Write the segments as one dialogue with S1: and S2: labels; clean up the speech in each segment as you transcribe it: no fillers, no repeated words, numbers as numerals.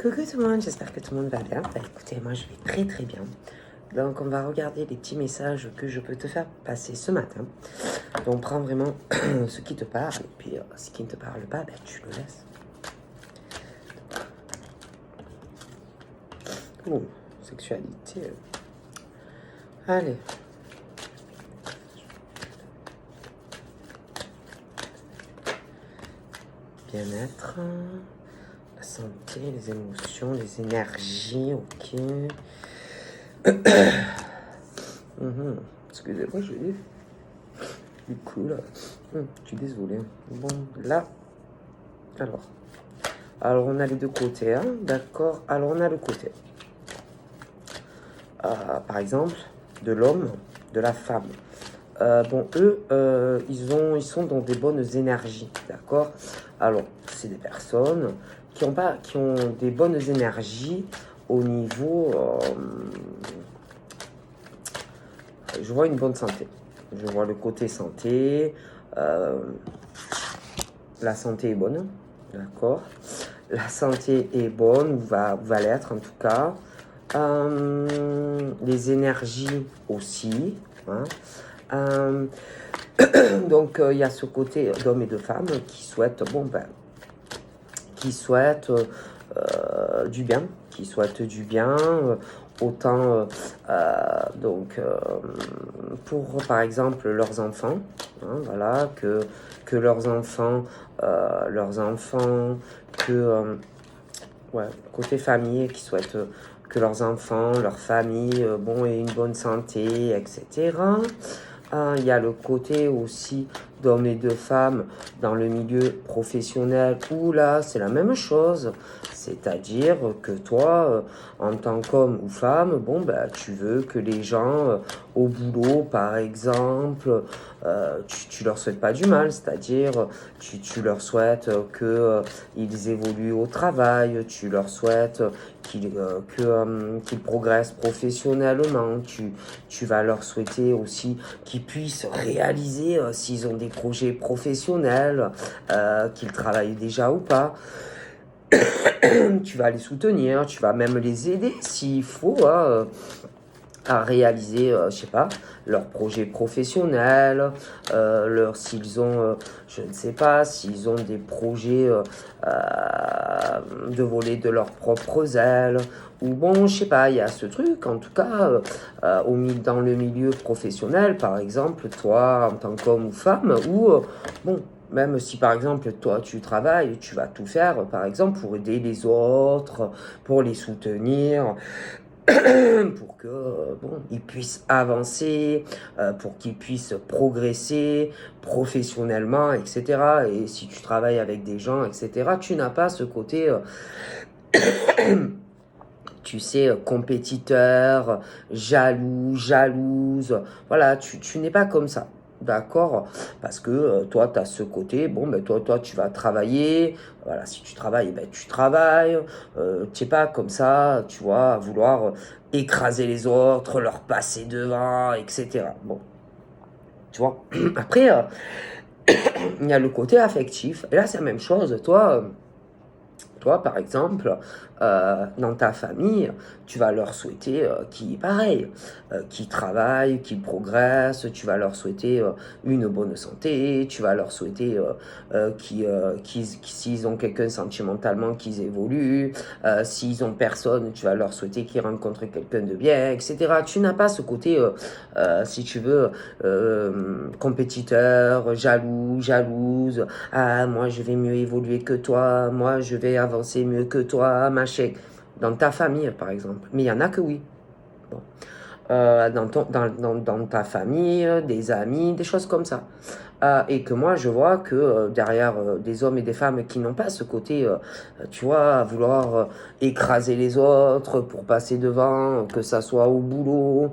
S1: Coucou tout le monde, j'espère que tout le monde va bien. Bah, écoutez, moi je vais très très bien. Donc on va regarder les petits messages que je peux te faire passer ce matin. Donc prends vraiment ce qui te parle et puis ce qui ne te parle pas, ben, tu le laisses. Oh, sexualité. Allez. Bien-être, la santé, les émotions, les énergies, ok. Excusez-moi, je dis. Du coup, là, je suis désolée. Bon, là, alors on a les deux côtés, hein, d'accord. Alors on a le côté, par exemple, de l'homme, de la femme. Bon, eux, ils sont dans des bonnes énergies, d'accord. Alors, c'est des personnes qui ont des bonnes énergies au niveau, je vois une bonne santé. Je vois le côté santé. La santé est bonne, d'accord. La santé est bonne, ou va l'être en tout cas. Les énergies aussi, hein. Donc il y a ce côté d'hommes et de femmes qui souhaitent, qui souhaitent du bien, autant pour par exemple leurs enfants, hein, voilà, que leurs enfants, côté famille, qui souhaitent que leurs enfants, leur famille, aient une bonne santé, etc. Il y a le côté aussi d'hommes et de femmes dans le milieu professionnel où là, c'est la même chose. C'est-à-dire que toi, en tant qu'homme ou femme, tu veux que les gens au boulot, par exemple, tu leur souhaites pas du mal. C'est-à-dire, tu leur souhaites qu'ils évoluent au travail, tu leur souhaites qu'ils progressent professionnellement, tu vas leur souhaiter aussi qu'ils puissent réaliser s'ils ont des projets professionnels, qu'ils travaillent déjà ou pas. Tu vas les soutenir, tu vas même les aider s'il faut à réaliser, je sais pas, leurs projets professionnels, s'ils ont, je ne sais pas, s'ils ont des projets de voler de leurs propres ailes, ou bon, je sais pas, il y a ce truc, en tout cas, dans le milieu professionnel, par exemple, toi, en tant qu'homme ou femme, ou, même si par exemple toi tu travailles, tu vas tout faire par exemple pour aider les autres, pour les soutenir, pour que ils puissent avancer, pour qu'ils puissent progresser professionnellement, etc. Et si tu travailles avec des gens, etc., tu n'as pas ce côté, tu sais, compétiteur, jaloux, jalouse. Voilà, tu n'es pas comme ça. D'accord? Parce que toi, tu as ce côté, toi, tu vas travailler. Voilà, si tu travailles, tu travailles. Tu sais pas comme ça, tu vois, à vouloir écraser les autres, leur passer devant, etc. Bon, tu vois. Après, il y a le côté affectif. Et là, c'est la même chose. Toi, par exemple, dans ta famille, tu vas leur souhaiter qu'ils travaillent, qu'ils progressent, tu vas leur souhaiter une bonne santé, tu vas leur souhaiter s'ils ont quelqu'un sentimentalement, qu'ils évoluent, s'ils ont personne, tu vas leur souhaiter qu'ils rencontrent quelqu'un de bien, etc. Tu n'as pas ce côté, si tu veux, compétiteur, jaloux, jalouse, ah, moi je vais mieux évoluer que toi, moi je vais avancer mieux que toi, machin. Dans ta famille, par exemple. Mais il y en a que oui. Bon. Dans ta famille, des amis, des choses comme ça. Et que moi, je vois que derrière des hommes et des femmes qui n'ont pas ce côté, tu vois, à vouloir écraser les autres pour passer devant, que ça soit au boulot,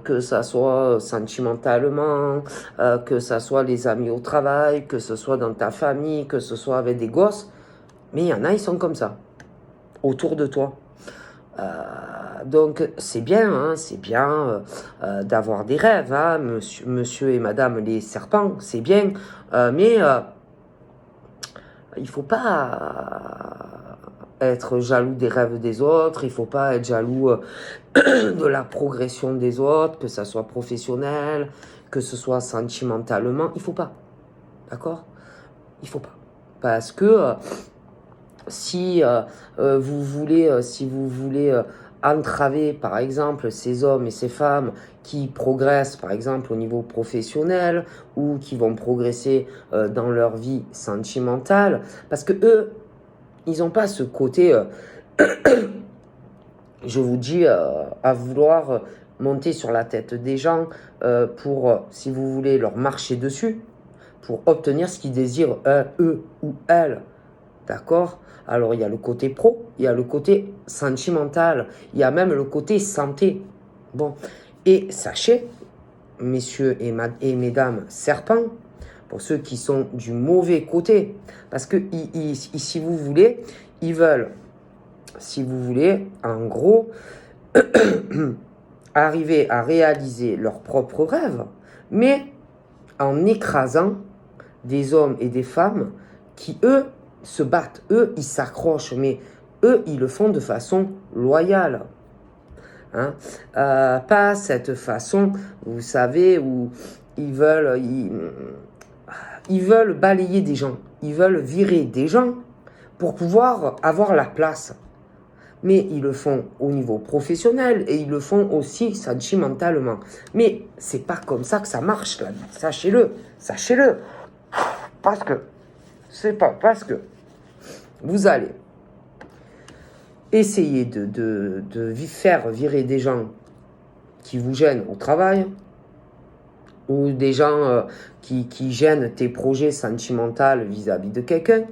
S1: que ça soit sentimentalement, que ça soit les amis au travail, que ce soit dans ta famille, que ce soit avec des gosses. Mais il y en a, ils sont comme ça, autour de toi. Donc c'est bien, hein, d'avoir des rêves, hein, monsieur et madame les serpents, c'est bien, mais il faut pas être jaloux des rêves des autres, il ne faut pas être jaloux de la progression des autres, que ça soit professionnel, que ce soit sentimentalement, il ne faut pas. D'accord? Il ne faut pas. Parce que si vous voulez entraver, par exemple, ces hommes et ces femmes qui progressent, par exemple, au niveau professionnel ou qui vont progresser dans leur vie sentimentale, parce que eux, ils n'ont pas ce côté, je vous dis, à vouloir monter sur la tête des gens pour, si vous voulez, leur marcher dessus, pour obtenir ce qu'ils désirent, eux ou elles. D'accord? Alors, il y a le côté pro, il y a le côté sentimental, il y a même le côté santé. Bon, et sachez, messieurs et mesdames serpents, pour ceux qui sont du mauvais côté, parce que si vous voulez, ils veulent, si vous voulez, en gros, arriver à réaliser leurs propres rêves, mais en écrasant des hommes et des femmes qui, eux, se battent, eux, ils s'accrochent, mais eux, ils le font de façon loyale. Hein? Pas cette façon, vous savez, où ils veulent balayer des gens, ils veulent virer des gens pour pouvoir avoir la place. Mais ils le font au niveau professionnel et ils le font aussi sentimentalement. Mais c'est pas comme ça que ça marche, la vie. Sachez-le, sachez-le. Parce que, c'est pas parce que vous allez essayer de faire virer des gens qui vous gênent au travail ou des gens qui gênent tes projets sentimentaux vis-à-vis de quelqu'un,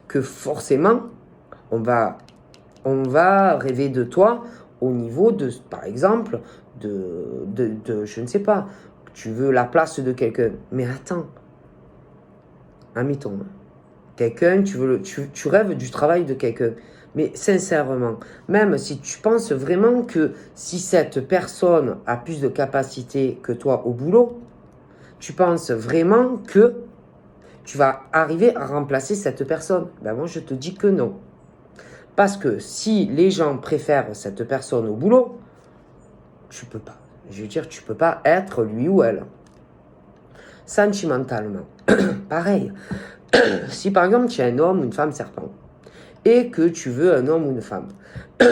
S1: que forcément, on va rêver de toi au niveau de, par exemple, de je ne sais pas, tu veux la place de quelqu'un. Mais attends, admettons, quelqu'un, tu rêves du travail de quelqu'un. Mais sincèrement, même si tu penses vraiment que si cette personne a plus de capacité que toi au boulot, tu penses vraiment que tu vas arriver à remplacer cette personne? Ben moi, je te dis que non. Parce que si les gens préfèrent cette personne au boulot, tu peux pas. Je veux dire, tu peux pas être lui ou elle. Sentimentalement, pareil. Si par exemple tu es un homme ou une femme serpent et que tu veux un homme ou une femme,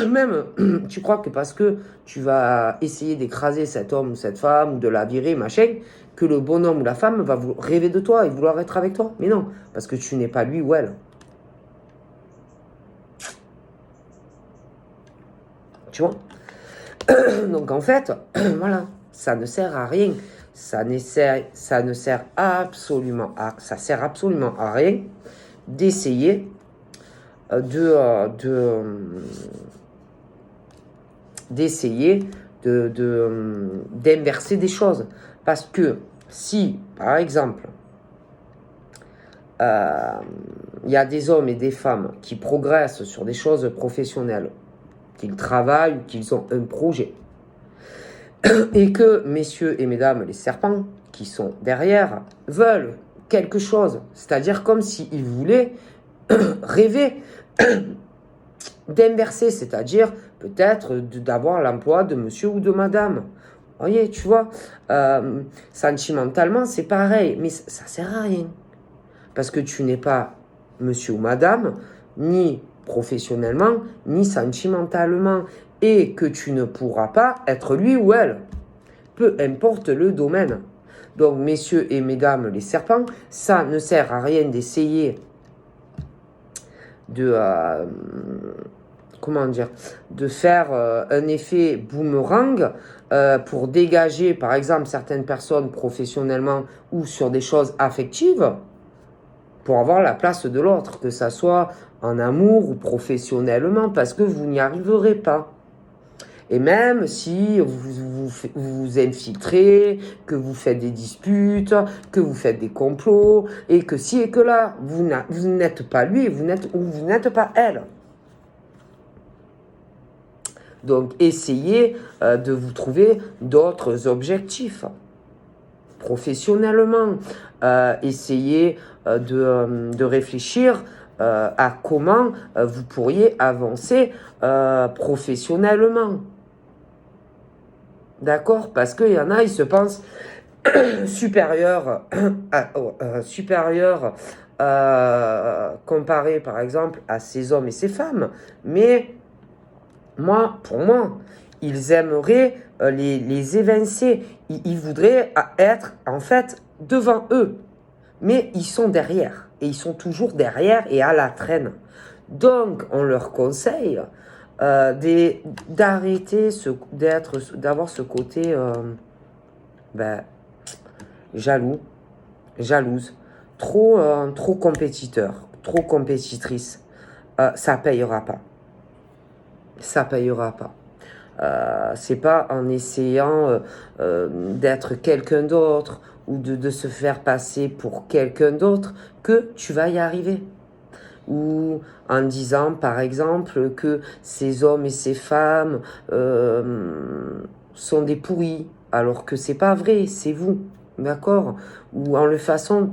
S1: même tu crois que parce que tu vas essayer d'écraser cet homme ou cette femme ou de la virer, machin, que le bonhomme ou la femme va rêver de toi et vouloir être avec toi. Mais non, parce que tu n'es pas lui ou elle. Tu vois? Donc en fait, voilà, ça ne sert à rien. Ça sert absolument à rien d'essayer d'inverser des choses. Parce que si, par exemple, il y a des hommes et des femmes qui progressent sur des choses professionnelles, qu'ils travaillent ou qu'ils ont un projet, et que messieurs et mesdames les serpents qui sont derrière veulent quelque chose, c'est-à-dire comme s'ils voulaient rêver d'inverser, c'est-à-dire peut-être d'avoir l'emploi de monsieur ou de madame. Vous voyez, tu vois, sentimentalement c'est pareil, mais ça sert à rien. Parce que tu n'es pas monsieur ou madame, ni professionnellement, ni sentimentalement, et que tu ne pourras pas être lui ou elle, peu importe le domaine. Donc, messieurs et mesdames les serpents, ça ne sert à rien d'essayer de faire un effet boomerang pour dégager, par exemple, certaines personnes professionnellement ou sur des choses affectives, pour avoir la place de l'autre, que ça soit en amour ou professionnellement, parce que vous n'y arriverez pas. Et même si vous infiltrez, que vous faites des disputes, que vous faites des complots, et que si et que là, vous n'êtes pas lui, vous n'êtes pas elle. Donc, essayez de vous trouver d'autres objectifs. Professionnellement, essayez de réfléchir à comment vous pourriez avancer professionnellement. D'accord? Parce qu'il y en a, ils se pensent supérieurs, supérieurs comparé par exemple à ces hommes et ces femmes. Mais pour moi, ils aimeraient les évincer. Ils voudraient être en fait devant eux. Mais ils sont derrière. Et ils sont toujours derrière et à la traîne. Donc, on leur conseille d'arrêter d'avoir ce côté jalouse, trop compétiteur, trop compétitrice. Ça payera pas. Ça payera pas. C'est pas en essayant d'être quelqu'un d'autre ou de se faire passer pour quelqu'un d'autre que tu vas y arriver. Ou en disant par exemple que ces hommes et ces femmes sont des pourris, alors que c'est pas vrai, c'est vous, d'accord? Ou en le faisant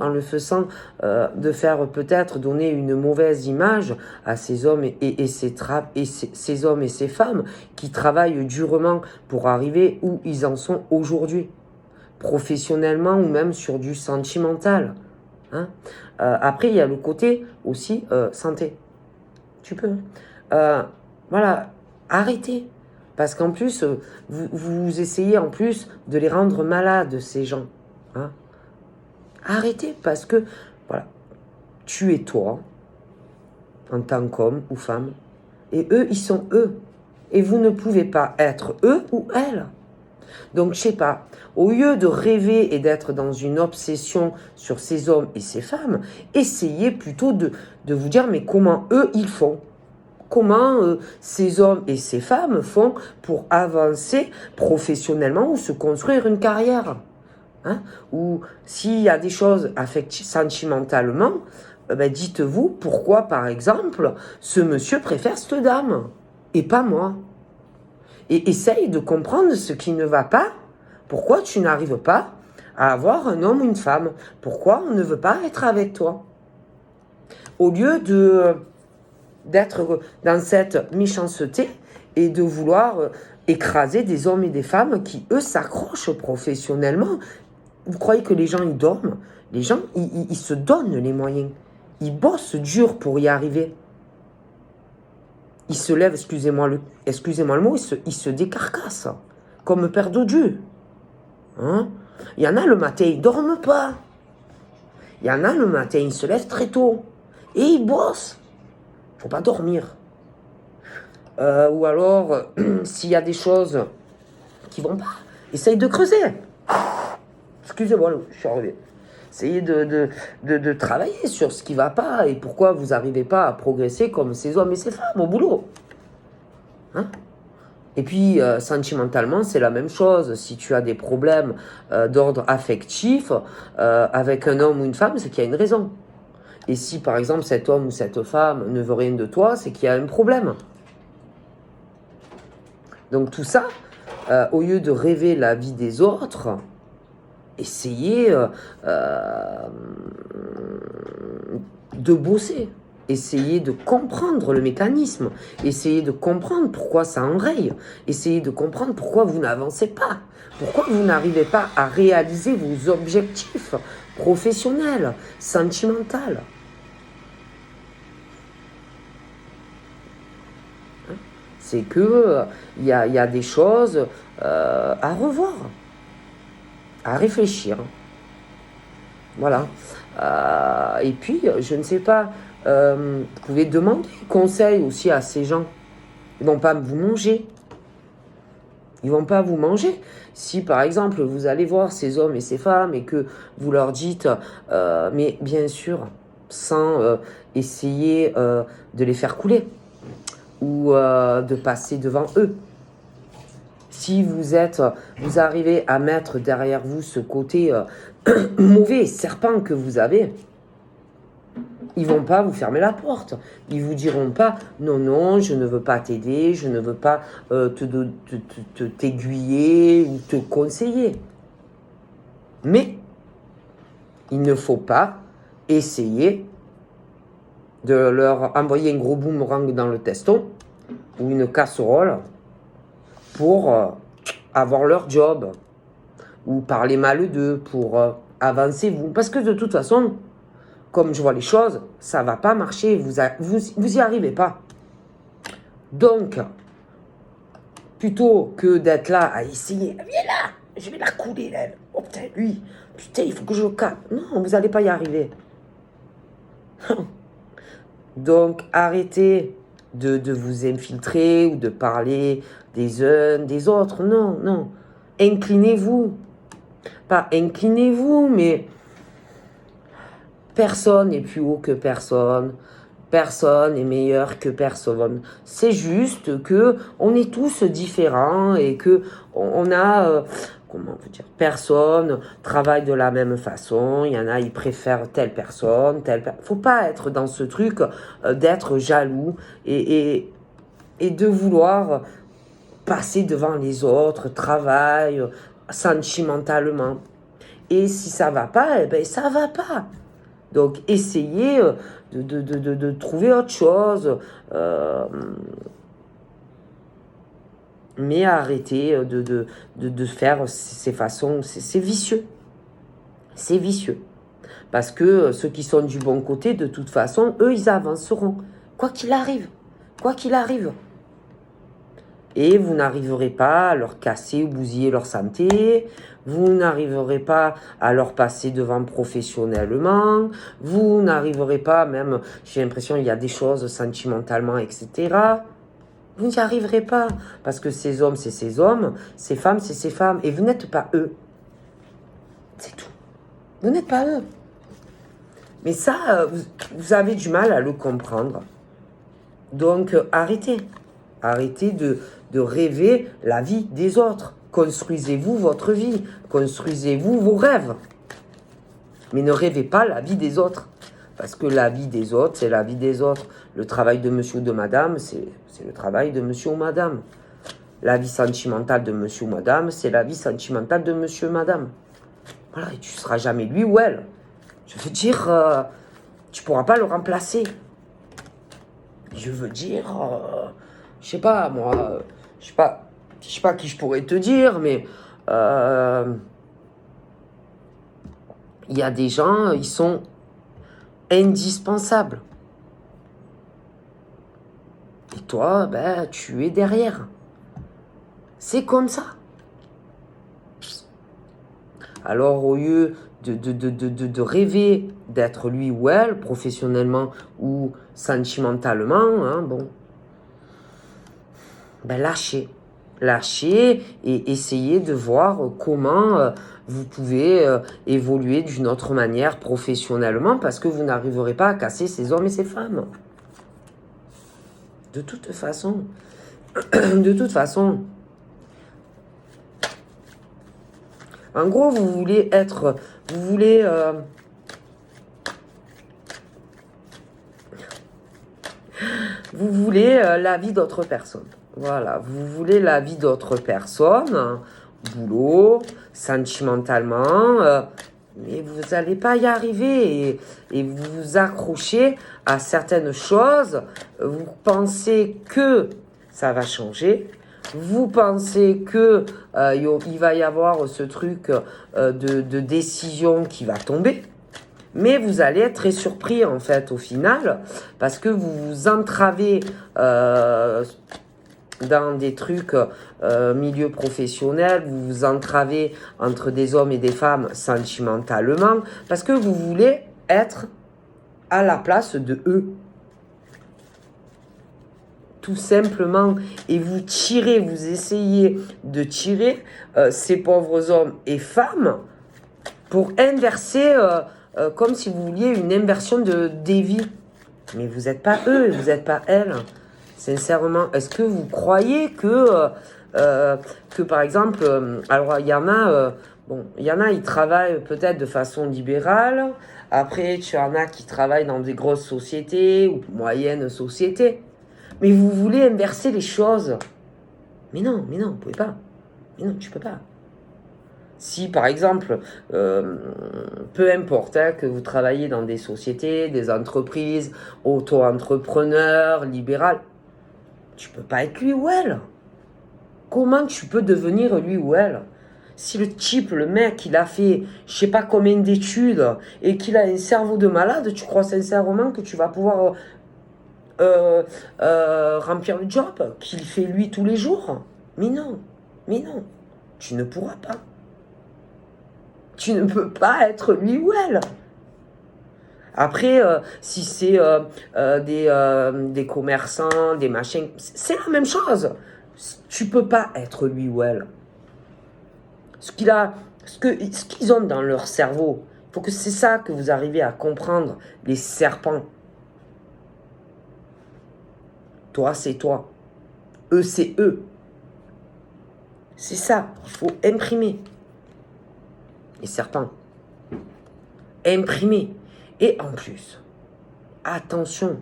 S1: de faire peut-être donner une mauvaise image à ces hommes ces hommes et ces femmes qui travaillent durement pour arriver où ils en sont aujourd'hui, professionnellement ou même sur du sentimental. Hein? Après, il y a le côté aussi santé. Tu peux. Voilà, arrêtez. Parce qu'en plus, vous essayez en plus de les rendre malades, ces gens. Hein? Arrêtez, parce que, voilà, tu es toi, en tant qu'homme ou femme, et eux, ils sont eux. Et vous ne pouvez pas être eux ou elles. Donc, je sais pas, au lieu de rêver et d'être dans une obsession sur ces hommes et ces femmes, essayez plutôt de vous dire, mais comment eux, ils font? Comment ces hommes et ces femmes font pour avancer professionnellement ou se construire une carrière? Hein? Ou s'il y a des choses sentimentalement, dites-vous pourquoi, par exemple, ce monsieur préfère cette dame et pas moi. Et essaye de comprendre ce qui ne va pas. Pourquoi tu n'arrives pas à avoir un homme ou une femme? Pourquoi on ne veut pas être avec toi? Au lieu d'être dans cette méchanceté et de vouloir écraser des hommes et des femmes qui, eux, s'accrochent professionnellement. Vous croyez que les gens, ils dorment? Les gens, ils se donnent les moyens. Ils bossent dur pour y arriver. Ils se lèvent, excusez-moi le mot, ils se décarcassent, comme Père Dodu. Hein? Il y en a le matin, ils ne dorment pas. Il y en a le matin, ils se lèvent très tôt. Et ils bossent. Il ne faut pas dormir. Ou alors, s'il y a des choses qui ne vont pas, essaye de creuser. Excusez-moi, je suis arrivé. Essayez de travailler sur ce qui ne va pas et pourquoi vous n'arrivez pas à progresser comme ces hommes et ces femmes au boulot. Hein? Et puis, sentimentalement, c'est la même chose. Si tu as des problèmes d'ordre affectif avec un homme ou une femme, c'est qu'il y a une raison. Et si, par exemple, cet homme ou cette femme ne veut rien de toi, c'est qu'il y a un problème. Donc tout ça, au lieu de rêver la vie des autres, essayez de bosser. Essayez de comprendre le mécanisme. Essayez de comprendre pourquoi ça enraye. Essayez de comprendre pourquoi vous n'avancez pas. Pourquoi vous n'arrivez pas à réaliser vos objectifs professionnels, sentimentaux. C'est que il y a des choses à revoir, à réfléchir. Voilà. Et puis, je ne sais pas, vous pouvez demander conseil aussi à ces gens. Ils ne vont pas vous manger. Ils ne vont pas vous manger. Si, par exemple, vous allez voir ces hommes et ces femmes et que vous leur dites, mais bien sûr, sans essayer de les faire couler ou de passer devant eux. Si vous arrivez à mettre derrière vous ce côté mauvais, serpent que vous avez, ils vont pas vous fermer la porte. Ils vous diront pas non, je ne veux pas t'aider, je ne veux pas t'aiguiller ou te conseiller. Mais il ne faut pas essayer de leur envoyer un gros boomerang dans le teston ou une casserole pour avoir leur job ou parler mal d'eux pour avancer vous. Parce que de toute façon, comme je vois les choses, ça ne va pas marcher, vous y arrivez pas. Donc, plutôt que d'être là à essayer, viens là, je vais la couler, elle. Oh putain, lui, putain, il faut que je le capte. Non, vous n'allez pas y arriver. Donc, arrêtez de vous infiltrer ou de parler des uns, des autres. Non, non. Inclinez-vous. Pas inclinez-vous, mais personne n'est plus haut que personne. Personne n'est meilleur que personne. C'est juste que on est tous différents et que on a, comment vous dire, personne travaille de la même façon. Il y en a, ils préfèrent telle personne, faut pas être dans ce truc d'être jaloux et de vouloir passer devant les autres, travail sentimentalement. Et si ça va pas, eh ben ça va pas. Donc, essayez de trouver autre chose. Mais arrêtez de faire ces façons. C'est vicieux. C'est vicieux. Parce que ceux qui sont du bon côté, de toute façon, eux, ils avanceront. Quoi qu'il arrive. Quoi qu'il arrive. Et vous n'arriverez pas à leur casser ou bousiller leur santé, vous n'arriverez pas à leur passer devant professionnellement, vous n'arriverez pas, même, j'ai l'impression, il y a des choses sentimentalement, etc. Vous n'y arriverez pas, parce que ces hommes, c'est ces hommes, ces femmes, c'est ces femmes, et vous n'êtes pas eux. C'est tout. Vous n'êtes pas eux. Mais ça, vous avez du mal à le comprendre. Donc, arrêtez. Arrêtez de rêver la vie des autres. Construisez-vous votre vie. Construisez-vous vos rêves. Mais ne rêvez pas la vie des autres. Parce que la vie des autres, c'est la vie des autres. Le travail de monsieur ou de madame, c'est le travail de monsieur ou madame. La vie sentimentale de monsieur ou madame, c'est la vie sentimentale de monsieur ou madame. Voilà, et tu ne seras jamais lui ou elle. Je veux dire, tu ne pourras pas le remplacer. Je veux dire, je sais pas, moi, je sais pas qui je pourrais te dire, mais il y a des gens, ils sont indispensables. Et toi, ben, tu es derrière. C'est comme ça. Alors, au lieu de rêver d'être lui ou elle, professionnellement ou sentimentalement, hein, bon, ben lâchez. Lâchez et essayez de voir comment vous pouvez évoluer d'une autre manière professionnellement parce que vous n'arriverez pas à casser ces hommes et ces femmes. De toute façon. De toute façon. En gros, vous voulez être... Vous voulez... vous voulez la vie d'autres personnes. Voilà, vous voulez la vie d'autres personnes, boulot, sentimentalement, mais vous n'allez pas y arriver et vous vous accrochez à certaines choses. Vous pensez que ça va changer. Vous pensez que il va y avoir ce truc de décision qui va tomber. Mais vous allez être très surpris en fait au final parce que vous vous entravez dans des trucs milieu professionnel, vous vous entravez entre des hommes et des femmes sentimentalement parce que vous voulez être à la place de eux. Tout simplement, et vous essayez de tirer ces pauvres hommes et femmes pour inverser, comme si vous vouliez une inversion des vies. Mais vous n'êtes pas eux, vous n'êtes pas elles. Sincèrement, est-ce que vous croyez que par exemple, alors il y en a, ils travaillent peut-être de façon libérale. Après, tu en as qui travaillent dans des grosses sociétés ou moyennes sociétés. Mais vous voulez inverser les choses. Mais non, vous pouvez pas. Mais non, tu peux pas. Si par exemple, peu importe hein, que vous travaillez dans des sociétés, des entreprises, auto-entrepreneurs, libéral, tu peux pas être lui ou elle. Comment tu peux devenir lui ou elle? Si le type, le mec, il a fait je sais pas combien d'études et qu'il a un cerveau de malade, tu crois sincèrement que tu vas pouvoir remplir le job qu'il fait lui tous les jours? Mais non, tu ne pourras pas. Tu ne peux pas être lui ou elle. Après, si c'est des commerçants, des machins, c'est la même chose. Tu peux pas être lui ou elle. Ce qu'ils ont dans leur cerveau, il faut que c'est ça que vous arrivez à comprendre, les serpents. Toi, c'est toi. Eux, c'est eux. C'est ça, il faut imprimer. Les serpents. Imprimer. Et en plus, attention,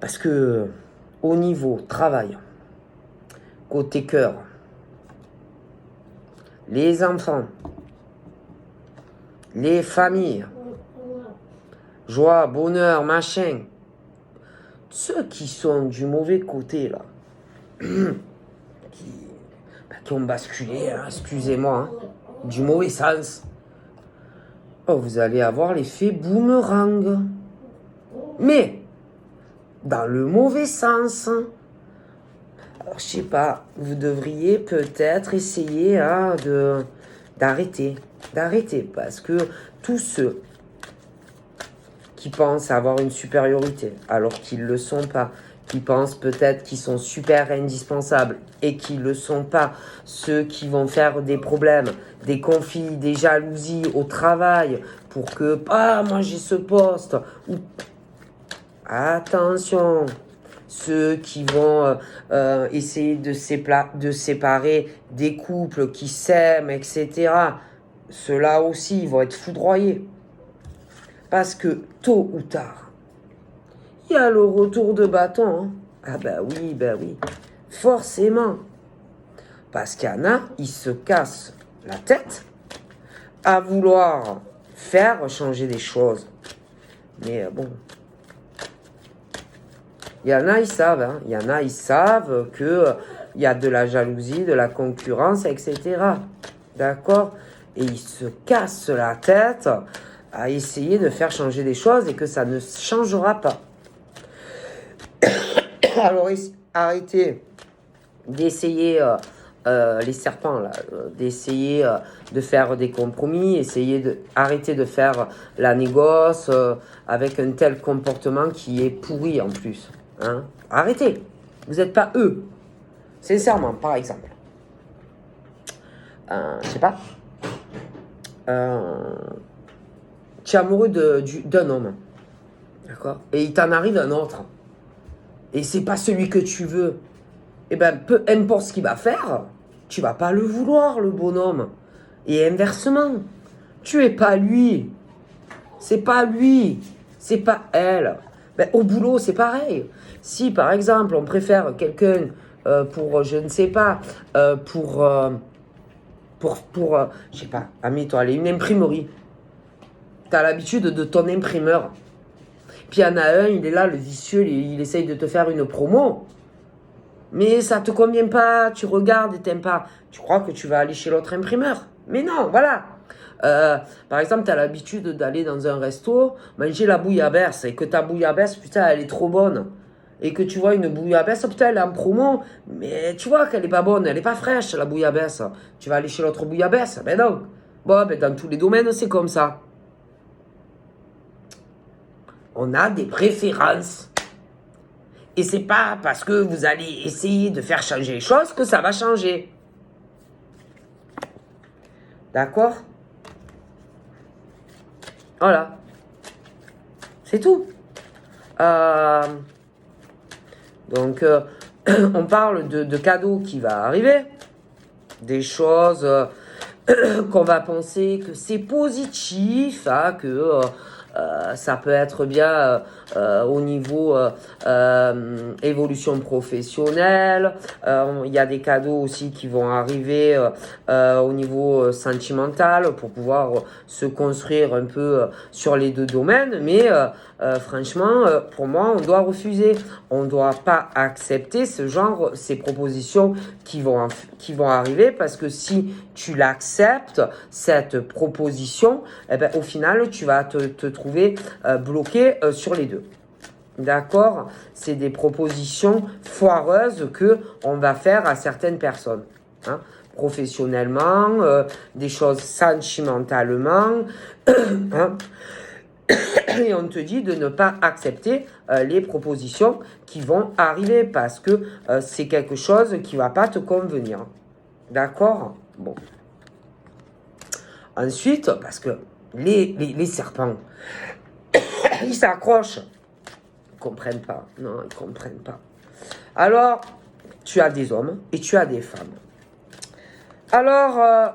S1: parce que au niveau travail, côté cœur, les enfants, les familles, joie, bonheur, machin, ceux qui sont du mauvais côté, là, qui ont basculé, hein, excusez-moi, hein, du mauvais sens, oh, vous allez avoir l'effet boomerang. Mais, dans le mauvais sens. Alors, je sais pas, vous devriez peut-être essayer hein, d'arrêter, parce que tous ceux qui pensent avoir une supériorité, alors qu'ils ne le sont pas, qui pensent peut-être qu'ils sont super indispensables et qu'ils ne le sont pas, ceux qui vont faire des problèmes, des conflits, des jalousies au travail, pour que, moi j'ai ce poste, ou... Attention, ceux qui vont essayer de séparer des couples qui s'aiment, etc., ceux-là aussi vont être foudroyés. Parce que tôt ou tard, il y a le retour de bâton. Hein. Ah ben oui, forcément. Parce qu'il y en a, ils se cassent la tête à vouloir faire changer des choses. Mais bon... Il y en a, ils savent. Hein. Il y en a, ils savent qu'il y a de la jalousie, de la concurrence, etc. D'accord? Et ils se cassent la tête à essayer de faire changer des choses et que ça ne changera pas. Alors, arrêtez d'essayer, les serpents, là, d'essayer de faire des compromis, arrêter de faire la négoce avec un tel comportement qui est pourri en plus. Hein? Arrêtez. Vous n'êtes pas eux. Sincèrement, par exemple. Je sais pas. Tu es amoureux d'un homme. D'accord? Et il t'en arrive un autre. Et c'est pas celui que tu veux. Eh ben, peu importe ce qu'il va faire, tu vas pas le vouloir, le bonhomme. Et inversement. Tu es pas lui. C'est pas lui. C'est pas elle. Ben, au boulot, c'est pareil. Si, par exemple, on préfère quelqu'un pour, je ne sais pas, je sais pas, amène-toi, allez, une imprimerie. Tu as l'habitude de ton imprimeur. Puis il y en a un, il est là, le vicieux, il essaye de te faire une promo. Mais ça te convient pas, tu regardes et t'aimes pas. Tu crois que tu vas aller chez l'autre imprimeur. Mais non, voilà. Par exemple, tu as l'habitude d'aller dans un resto, manger la bouillabaisse, et que ta bouillabaisse, putain, elle est trop bonne. Et que tu vois une bouillabaisse, putain, elle est en promo, mais tu vois qu'elle est pas bonne, elle est pas fraîche, la bouillabaisse. Tu vas aller chez l'autre bouillabaisse. Ben non. Bon, ben dans tous les domaines, c'est comme ça. On a des préférences. Et c'est pas parce que vous allez essayer de faire changer les choses que ça va changer. D'accord? Voilà. C'est tout. Donc, on parle de cadeaux qui va arriver. Des choses qu'on va penser que c'est positif, hein, que ça peut être bien au niveau évolution professionnelle. Il y a des cadeaux aussi qui vont arriver au niveau sentimental pour pouvoir se construire un peu sur les deux domaines. Mais franchement, pour moi, on doit refuser. On ne doit pas accepter ces propositions qui vont arriver, parce que si tu l'acceptes, cette proposition, eh ben, au final, tu vas te trouver bloqué sur les deux. D'accord? C'est des propositions foireuses que on va faire à certaines personnes. Hein? Professionnellement, des choses sentimentalement. Hein? Et on te dit de ne pas accepter les propositions qui vont arriver, parce que c'est quelque chose qui ne va pas te convenir. D'accord? Bon. Ensuite, parce que les serpents, ils s'accrochent. Ils ne comprennent pas. Non, ils ne comprennent pas. Alors, tu as des hommes et tu as des femmes. Alors,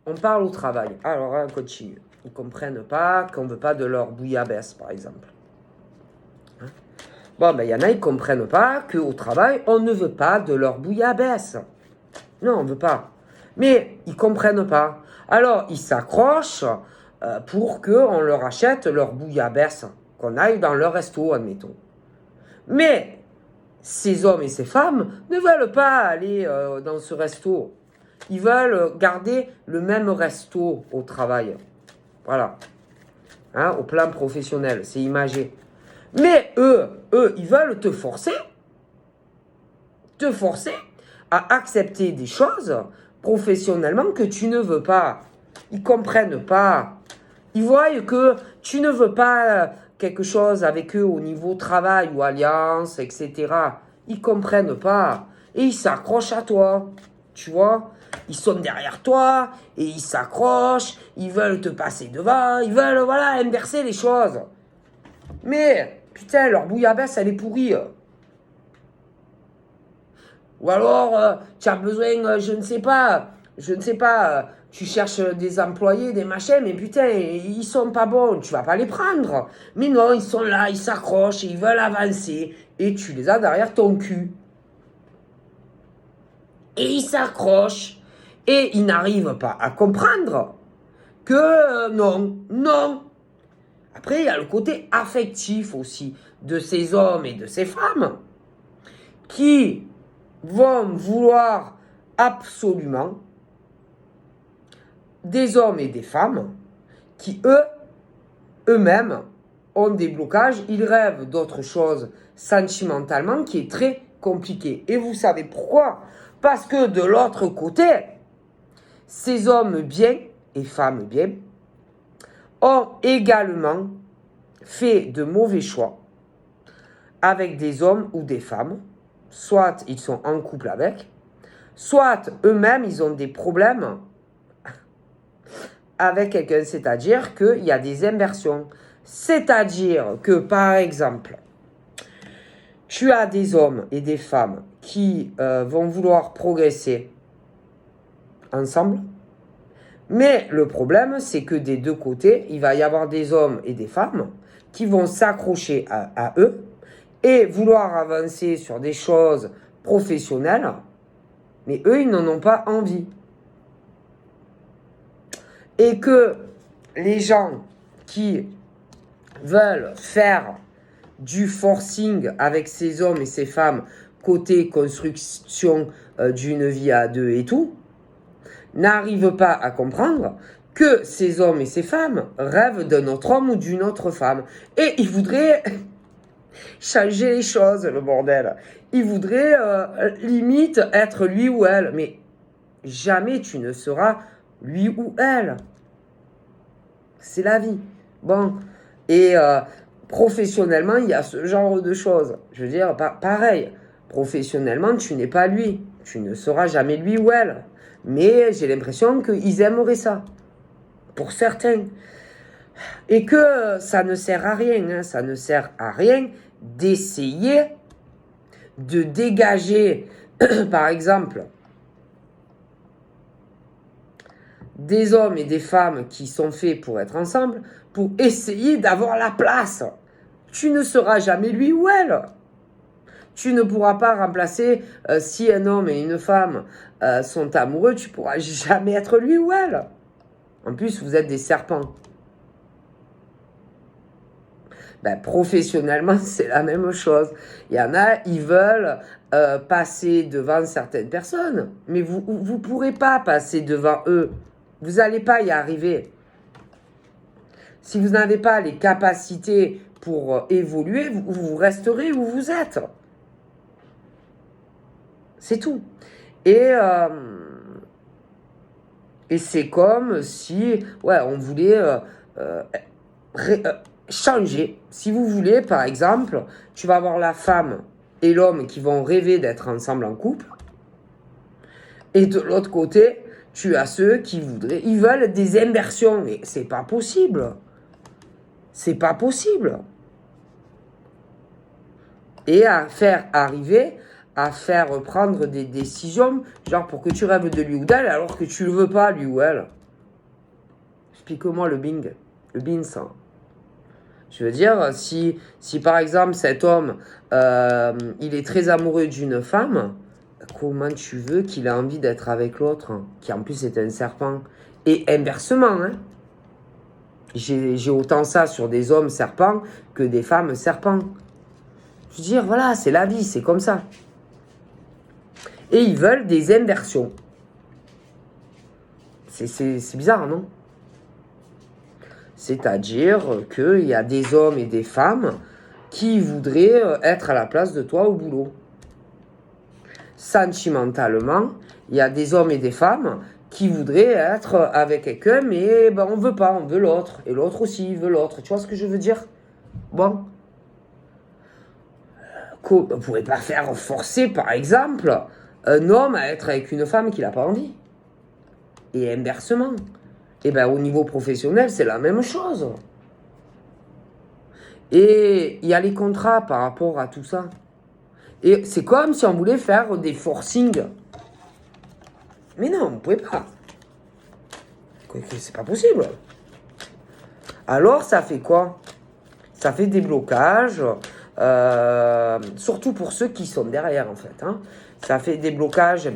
S1: on parle au travail. Alors, on continue. Ils ne comprennent pas qu'on ne veut pas de leur bouillabaisse, par exemple. Hein? Bon, ben, il y en a, ils ne comprennent pas qu'au travail, on ne veut pas de leur bouillabaisse. Non, on ne veut pas. Mais ils ne comprennent pas. Alors, ils s'accrochent pour qu'on leur achète leur bouillabaisse, qu'on aille dans leur resto, admettons. Mais ces hommes et ces femmes ne veulent pas aller dans ce resto. Ils veulent garder le même resto au travail. Voilà. Hein, au plan professionnel, c'est imagé. Mais eux, ils veulent te forcer à accepter des choses professionnellement que tu ne veux pas. Ils comprennent pas. Ils voient que tu ne veux pas quelque chose avec eux au niveau travail ou alliance, etc. Ils comprennent pas. Et ils s'accrochent à toi. Tu vois? Ils sont derrière toi et ils s'accrochent. Ils veulent te passer devant. Ils veulent, voilà, inverser les choses. Mais, putain, leur bouillabaisse, elle est pourrie. Ou alors, tu as besoin, je ne sais pas, tu cherches des employés, des machins, mais putain, ils sont pas bons, tu vas pas les prendre. Mais non, ils sont là, ils s'accrochent, ils veulent avancer, et tu les as derrière ton cul. Et ils s'accrochent, et ils n'arrivent pas à comprendre que non. Après, il y a le côté affectif aussi de ces hommes et de ces femmes qui vont vouloir absolument des hommes et des femmes qui, eux-mêmes, ont des blocages. Ils rêvent d'autre chose sentimentalement qui est très compliqué. Et vous savez pourquoi? Parce que de l'autre côté, ces hommes bien et femmes bien ont également fait de mauvais choix avec des hommes ou des femmes. Soit ils sont en couple avec, soit eux-mêmes, ils ont des problèmes avec quelqu'un. C'est-à-dire qu'il y a des inversions. C'est-à-dire que, par exemple, tu as des hommes et des femmes qui vont vouloir progresser ensemble. Mais le problème, c'est que des deux côtés, il va y avoir des hommes et des femmes qui vont s'accrocher à eux et vouloir avancer sur des choses professionnelles, mais eux, ils n'en ont pas envie. Et que les gens qui veulent faire du forcing avec ces hommes et ces femmes côté construction d'une vie à deux et tout, n'arrivent pas à comprendre que ces hommes et ces femmes rêvent d'un autre homme ou d'une autre femme. Et ils voudraient changer les choses, le bordel. Il voudrait limite être lui ou elle. Mais jamais tu ne seras lui ou elle. C'est la vie. Bon. Et professionnellement, il y a ce genre de choses. Je veux dire, pareil. Professionnellement, tu n'es pas lui. Tu ne seras jamais lui ou elle. Mais j'ai l'impression qu'ils aimeraient ça. Pour certains. Et que ça ne sert à rien. Hein, ça ne sert à rien d'essayer de dégager, par exemple, des hommes et des femmes qui sont faits pour être ensemble, pour essayer d'avoir la place. Tu ne seras jamais lui ou elle. Tu ne pourras pas remplacer, si un homme et une femme sont amoureux, tu ne pourras jamais être lui ou elle. En plus, vous êtes des serpents. Ben, professionnellement, c'est la même chose. Il y en a, ils veulent passer devant certaines personnes, mais vous ne pourrez pas passer devant eux. Vous n'allez pas y arriver. Si vous n'avez pas les capacités pour évoluer, vous resterez où vous êtes. C'est tout. Et c'est comme si on voulait changer. Si vous voulez, par exemple, tu vas avoir la femme et l'homme qui vont rêver d'être ensemble en couple. Et de l'autre côté, tu as ceux qui ils veulent des inversions. Mais c'est pas possible. C'est pas possible. Et à faire prendre des décisions, genre pour que tu rêves de lui ou d'elle, alors que tu le veux pas, lui ou elle. Explique-moi le beans. Je veux dire, si par exemple cet homme, il est très amoureux d'une femme, comment tu veux qu'il ait envie d'être avec l'autre, qui en plus est un serpent? Et inversement, j'ai autant ça sur des hommes serpents que des femmes serpents. Je veux dire, voilà, c'est la vie, c'est comme ça. Et ils veulent des inversions. C'est bizarre, non? C'est-à-dire qu'il y a des hommes et des femmes qui voudraient être à la place de toi au boulot. Sentimentalement, il y a des hommes et des femmes qui voudraient être avec quelqu'un, mais on ne veut pas, on veut l'autre. Et l'autre aussi, il veut l'autre. Tu vois ce que je veux dire? Bon. On ne pourrait pas faire forcer, par exemple, un homme à être avec une femme qu'il n'a pas envie. Et inversement. Et au niveau professionnel, c'est la même chose. Et il y a les contrats par rapport à tout ça. Et c'est comme si on voulait faire des forcings. Mais non, vous ne pouvez pas. C'est pas possible. Alors, ça fait quoi? Ça fait des blocages, surtout pour ceux qui sont derrière, en fait. Ça fait des blocages,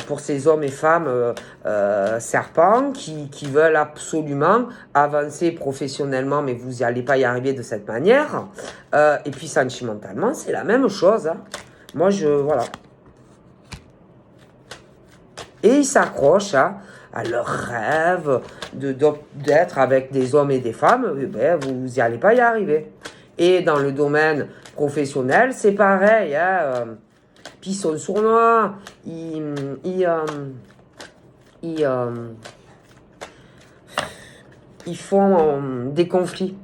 S1: pour ces hommes et femmes serpents qui veulent absolument avancer professionnellement, mais vous n'allez pas y arriver de cette manière. Et puis sentimentalement, c'est la même chose. Moi, voilà. Et ils s'accrochent à leur rêve d'être avec des hommes et des femmes. Vous n'y allez pas y arriver. Et dans le domaine professionnel, c'est pareil. Puis ils sont sournois, ils font des conflits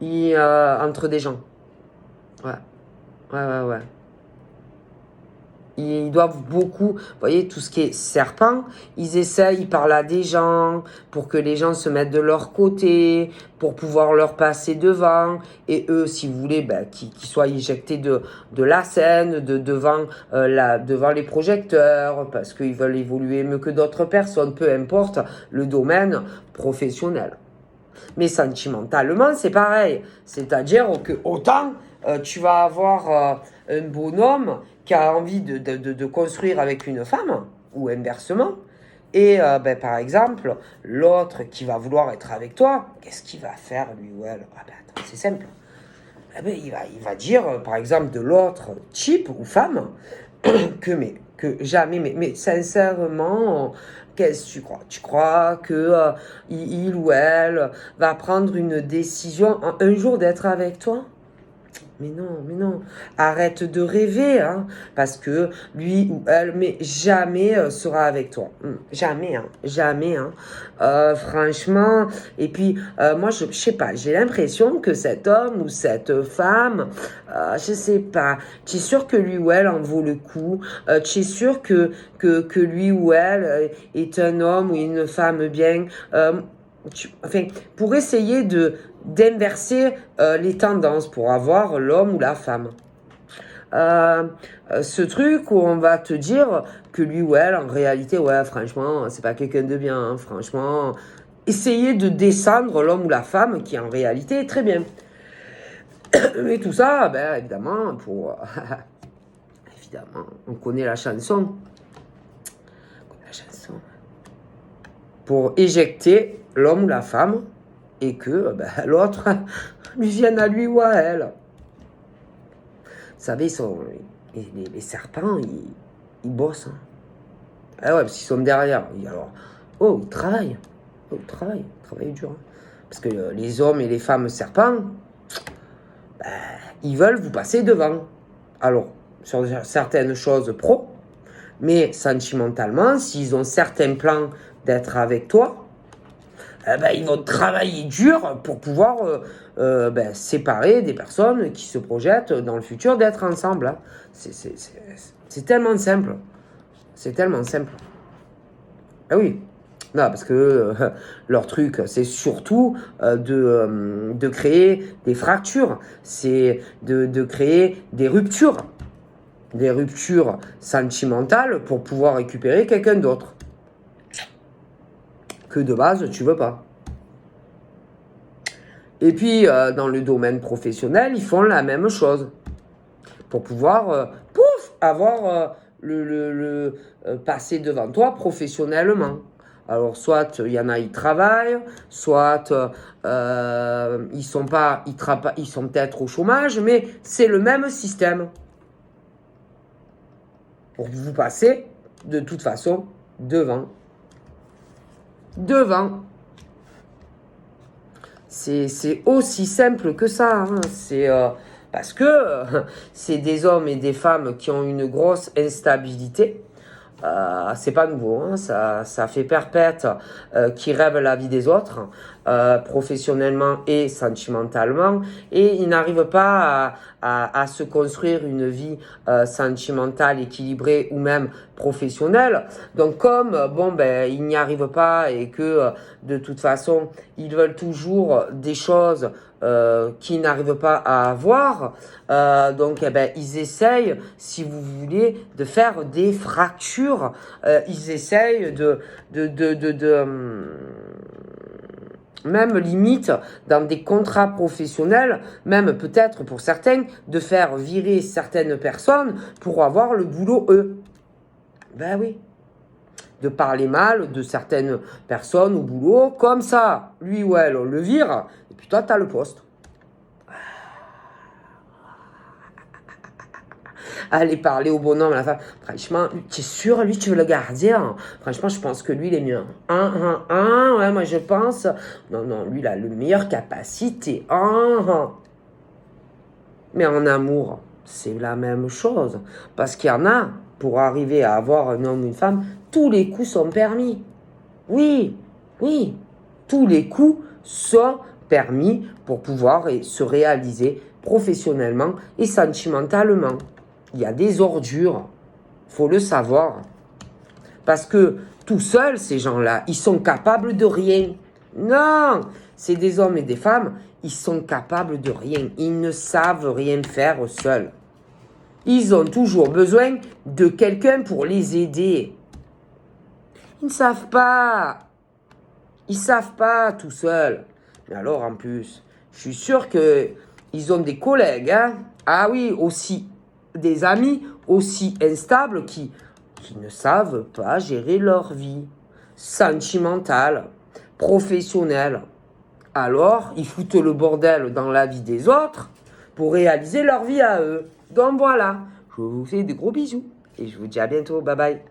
S1: entre des gens. Ouais. Ils doivent beaucoup, vous voyez, tout ce qui est serpent, ils parlent à des gens pour que les gens se mettent de leur côté, pour pouvoir leur passer devant, et eux, si vous voulez, qu'ils soient éjectés de la scène, devant les projecteurs, parce qu'ils veulent évoluer mieux que d'autres personnes, peu importe le domaine professionnel. Mais sentimentalement, c'est pareil. C'est-à-dire que autant tu vas avoir un bonhomme qui a envie de construire avec une femme, ou inversement, et par exemple, l'autre qui va vouloir être avec toi, qu'est-ce qu'il va faire, lui ou elle? Attends, c'est simple. Il va dire, par exemple, de l'autre type ou femme, que jamais, mais sincèrement, qu'est-ce que tu crois? Tu crois que il ou elle va prendre une décision un jour d'être avec toi? Mais non, arrête de rêver, parce que lui ou elle, mais jamais sera avec toi. Jamais. Franchement, et puis, moi, je sais pas, j'ai l'impression que cet homme ou cette femme, je sais pas, tu es sûr que lui ou elle en vaut le coup, tu es sûr que lui ou elle est un homme ou une femme bien, pour essayer d'inverser les tendances pour avoir l'homme ou la femme. ce truc où on va te dire que lui ou elle, en réalité, ouais, franchement, c'est pas quelqu'un de bien, hein, franchement. Essayez de descendre l'homme ou la femme qui, en réalité, est très bien. Mais tout ça, ben, évidemment, évidemment, on connaît la chanson. Pour éjecter l'homme ou la femme et que l'autre lui vienne à lui ou à elle. Vous savez, les serpents, ils bossent. Hein. Ah ouais, parce qu'ils sont derrière. Ils travaillent. Ils travaillent dur. Hein. Parce que les hommes et les femmes serpents, ils veulent vous passer devant. Alors, sur certaines choses pro, mais sentimentalement, s'ils ont certains plans d'être avec toi, ils vont travailler dur pour pouvoir séparer des personnes qui se projettent dans le futur d'être ensemble. Hein. C'est tellement simple. C'est tellement simple. Ah oui. Non, parce que leur truc, c'est surtout de créer des fractures. C'est de créer des ruptures. Des ruptures sentimentales pour pouvoir récupérer quelqu'un d'autre. Que de base, tu veux pas. Et puis, dans le domaine professionnel, ils font la même chose. Pour pouvoir, avoir le passer devant toi professionnellement. Alors, soit il y en a, ils travaillent, soit ils sont peut-être au chômage, mais c'est le même système. Pour vous passer, de toute façon, devant. C'est aussi simple que ça. Hein. C'est parce que c'est des hommes et des femmes qui ont une grosse instabilité. C'est pas nouveau, hein. Ça fait perpète qui rêvent la vie des autres, professionnellement et sentimentalement, et ils n'arrivent pas à se construire une vie sentimentale, équilibrée ou même professionnelle. Donc comme ils n'y arrivent pas et que de toute façon ils veulent toujours des choses qu'ils n'arrivent pas à avoir, ils essayent, si vous voulez, de faire des fractures. Ils essayent même limite dans des contrats professionnels, même peut-être pour certains, de faire virer certaines personnes pour avoir le boulot eux. Ben oui. De parler mal de certaines personnes au boulot, comme ça, lui ou elle, on le vire, et puis toi, t'as le poste. Aller parler au bonhomme à la femme. Franchement, tu es sûr, lui, tu veux le garder hein. Franchement, je pense que lui, il est mieux. Ouais, moi, je pense. Non, lui, il a le meilleure capacité. Mais en amour, c'est la même chose. Parce qu'il y en a, pour arriver à avoir un homme ou une femme, tous les coups sont permis. Oui. Tous les coups sont permis pour pouvoir se réaliser professionnellement et sentimentalement. Il y a des ordures, faut le savoir. Parce que tout seuls, ces gens-là, ils sont capables de rien. Non, c'est des hommes et des femmes, ils sont capables de rien. Ils ne savent rien faire seuls. Ils ont toujours besoin de quelqu'un pour les aider. Ils ne savent pas. Ils ne savent pas tout seuls. Mais alors, en plus, je suis sûr qu'ils ont des collègues. Hein? Ah oui, aussi des amis aussi instables qui ne savent pas gérer leur vie sentimentale, professionnelle. Alors, ils foutent le bordel dans la vie des autres pour réaliser leur vie à eux. Donc voilà, je vous fais des gros bisous et je vous dis à bientôt. Bye bye.